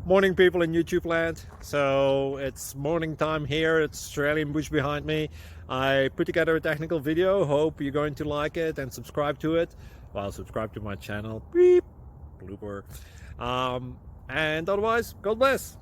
Morning, people in YouTube land. So it's morning time here. It's Australian bush behind me. I put together a technical video. Hope you're going to like it and subscribe to it. Well, subscribe to my channel. Beep. Blooper. And otherwise, God bless.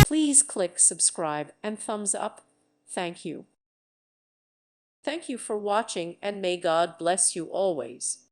Please click subscribe and thumbs up. Thank you. Thank you for watching, and may God bless you always.